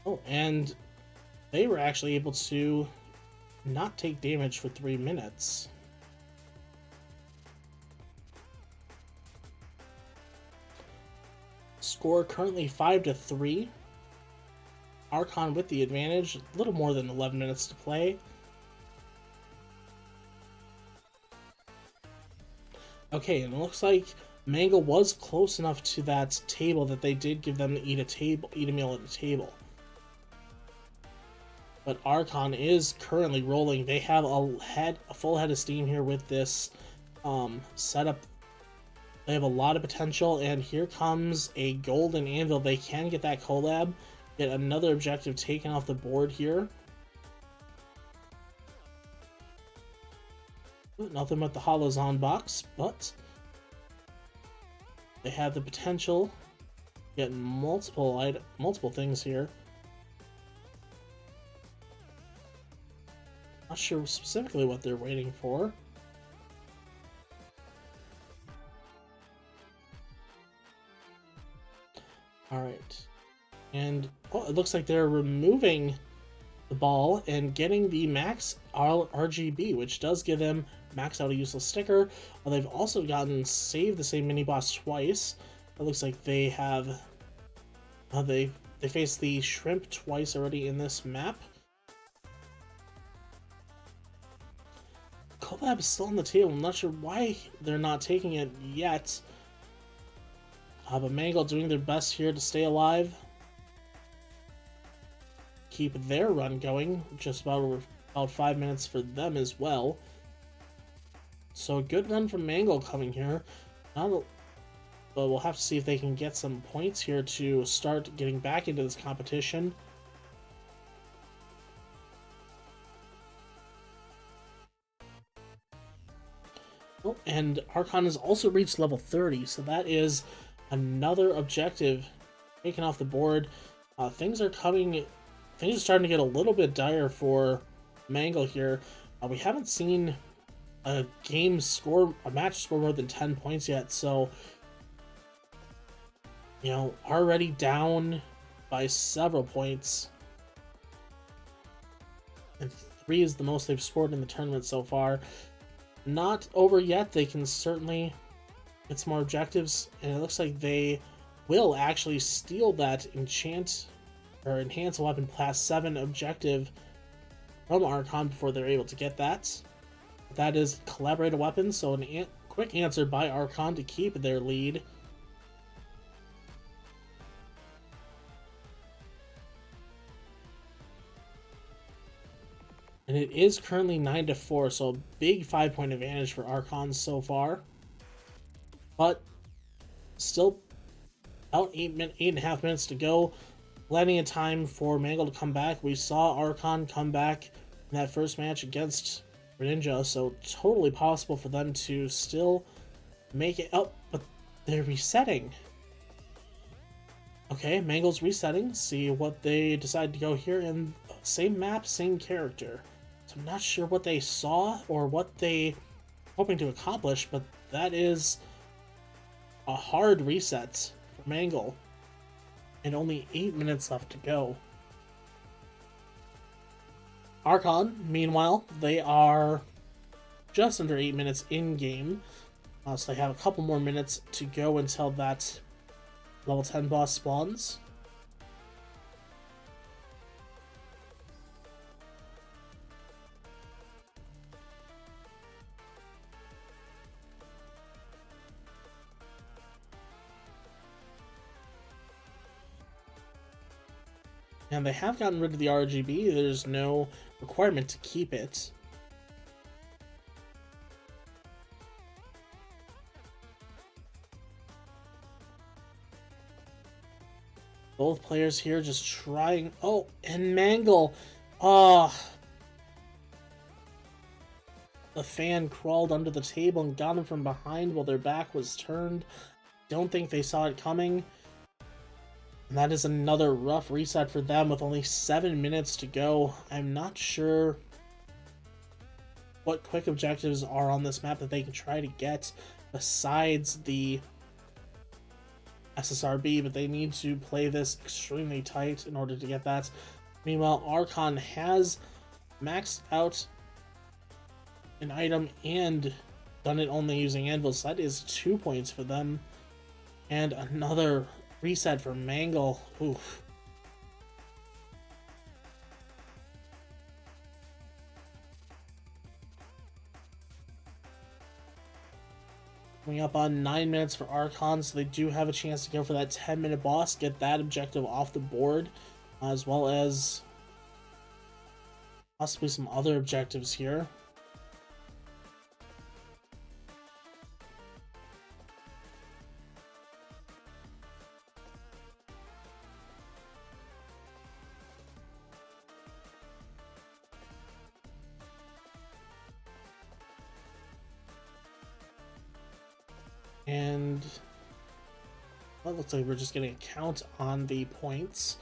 Oh, and they were actually able to not take damage for 3 minutes. Score currently 5 to 3. Archon with the advantage, a little more than 11 minutes to play. Okay, and it looks like Mangle was close enough to that table that they did give them to eat a meal at a table. But Archon is currently rolling. They have a full head of steam here with this setup. They have a lot of potential, and here comes a golden anvil. They can get that collab, get another objective taken off the board here. Nothing but the Holozon box, but They have the potential to get multiple things here. Not sure specifically what they're waiting for. Alright. And oh, it looks like they're removing the ball and getting the max RGB, which does give them max out a useless sticker. They've also gotten save the same mini boss twice. It looks like they have they faced the shrimp twice already in this map. Collab is still on the table. I'm not sure why they're not taking it yet. But Mangle doing their best here to stay alive. Keep their run going. Just about 5 minutes for them as well. So a good run from Mangle coming here. But we'll have to see if they can get some points here to start getting back into this competition. Oh, and Archon has also reached level 30, so that is another objective taken off the board. Things are starting to get a little bit dire for Mangle here. We haven't seen a match score more than 10 points yet, so you know, already down by several points. And 3 is the most they've scored in the tournament so far. Not over yet. They can certainly get some more objectives, and it looks like they will actually steal that enhance a weapon class 7 objective from Archon before they're able to get that. That is collaborated weapons, so a quick answer by Archon to keep their lead. And it is currently 9-4, so a big 5-point advantage for Archon so far. But still about 8.5 minutes to go. Plenty of time for Mangle to come back. We saw Archon come back in that first match against Greninja, so totally possible for them to still make it. Oh, but they're resetting. Okay, Mangle's resetting. See what they decide to go here. And same map, same character. So I'm not sure what they saw or what they hoping to accomplish, but that is a hard reset for Mangle. And only 8 minutes left to go. Archon, meanwhile, they are just under 8 minutes in-game. So they have a couple more minutes to go until that level 10 boss spawns. And they have gotten rid of the RGB. There's no requirement to keep it. Both players here just trying. Oh, and Mangle. Ah. The fan crawled under the table and got him from behind while their back was turned. Don't think they saw it coming. And that is another rough reset for them with only 7 minutes to go. I'm not sure what quick objectives are on this map that they can try to get besides the SSRB, but they need to play this extremely tight in order to get that. Meanwhile, Archon has maxed out an item and done it only using anvils. So that is 2 points for them. And another reset for Mangle. Oof. Coming up on 9 minutes for Archon, so they do have a chance to go for that 10-minute boss, get that objective off the board, as well as possibly some other objectives here. And Well, it looks like we're just getting a count on the points.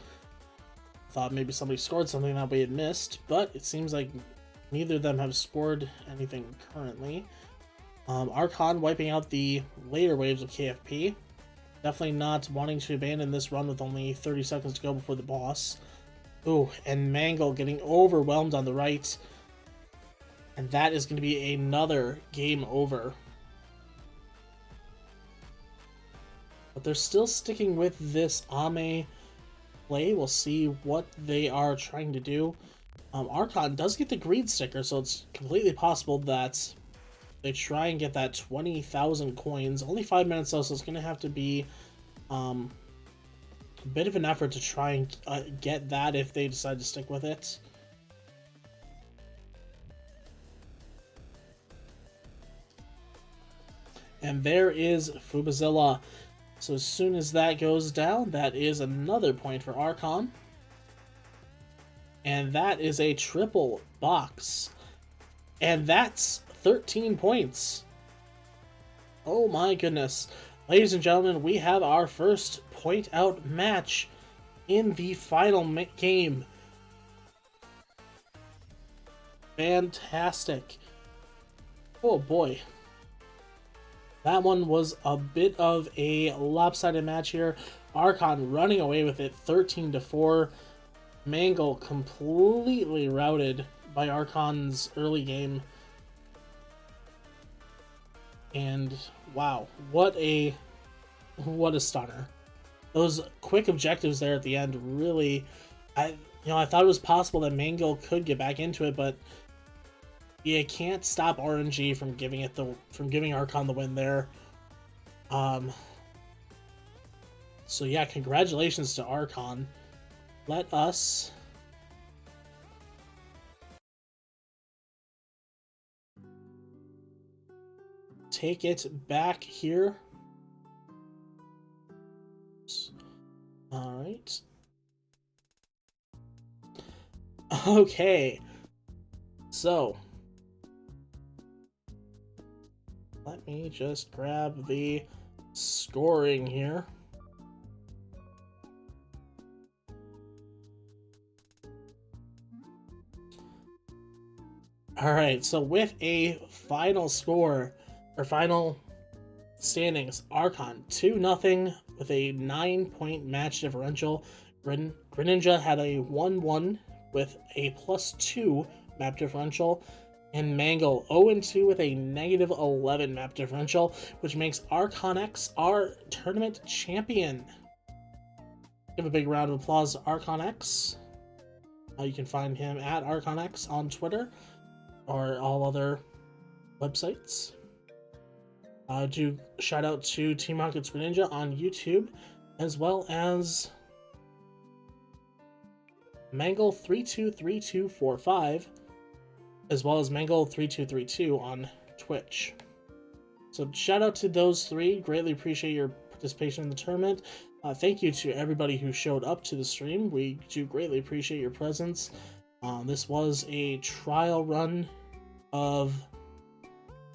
Thought maybe somebody scored something that we had missed, but it seems like neither of them have scored anything currently. Archon wiping out the later waves of KFP. Definitely not wanting to abandon this run with only 30 seconds to go before the boss. Ooh, and Mangle getting overwhelmed on the right. And that is going to be another game over. But they're still sticking with this Ame play. We'll see what they are trying to do. Archon does get the greed sticker, so it's completely possible that they try and get that 20,000 coins. Only 5 minutes though, so it's going to have to be a bit of an effort to try and get that if they decide to stick with it. And there is Fubazilla. So as soon as that goes down, that is another point for Archon. And that is a triple box. And that's 13 points. Oh my goodness. Ladies and gentlemen, we have our first point out match in the final game. Fantastic. Oh boy. That one was a bit of a lopsided match here. Archon running away with it 13-4. Mangle completely routed by Archon's early game. And wow, what a stunner. Those quick objectives there at the end really, I thought it was possible that Mangle could get back into it, but you can't stop RNG from giving Archon the win there. So yeah, congratulations to Archon. Let us take it back here. All right. Okay. So let me just grab the scoring here. All right, so with a final score, or final standings, Archon 2-0 with a 9-point match differential. Greninja had a 1-1 with a +2 map differential. And Mangle 0-2 with a -11 map differential, which makes Archon X our tournament champion. Give a big round of applause to Archon X. You can find him at Archon X on Twitter or all other websites. Do shout out to Team Rocket's Greninja on YouTube, as well as Mangle323245, as well as Mangle3232 on Twitch. So shout out to those three. Greatly appreciate your participation in the tournament. Thank you to everybody who showed up to the stream. We do greatly appreciate your presence. This was a trial run of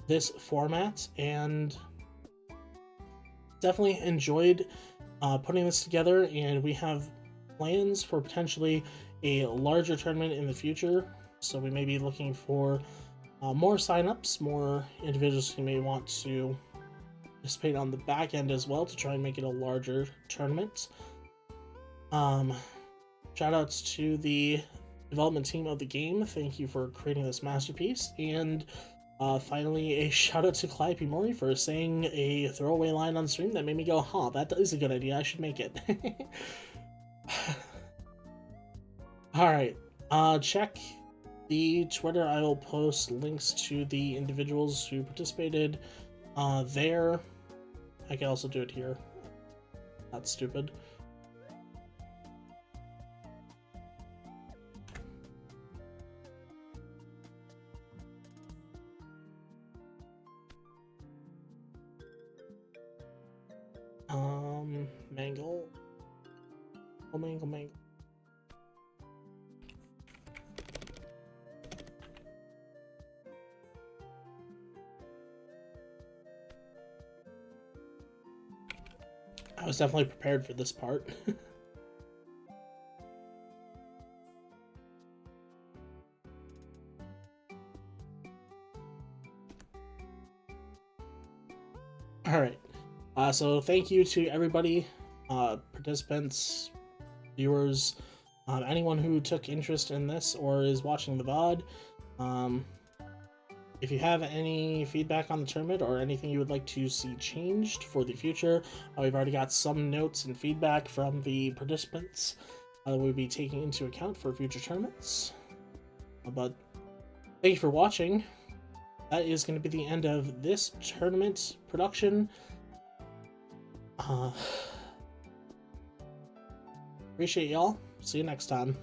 this format, and definitely enjoyed putting this together, and we have plans for potentially a larger tournament in the future. So we may be looking for more signups, more individuals who may want to participate on the back end as well to try and make it a larger tournament. Shout outs to the development team of the game. Thank you for creating this masterpiece. And finally, a shout out to Calliope Mori for saying a throwaway line on stream that made me go, huh, that is a good idea. I should make it. Alright, check the Twitter. I will post links to the individuals who participated there. I can also do it here. That's stupid. Mangle. Oh, Mangle. I was definitely prepared for this part. Alright, so thank you to everybody, participants, viewers, anyone who took interest in this or is watching the VOD. If you have any feedback on the tournament or anything you would like to see changed for the future, we've already got some notes and feedback from the participants that we'll be taking into account for future tournaments. But thank you for watching. That is going to be the end of this tournament production. Appreciate y'all. See you next time.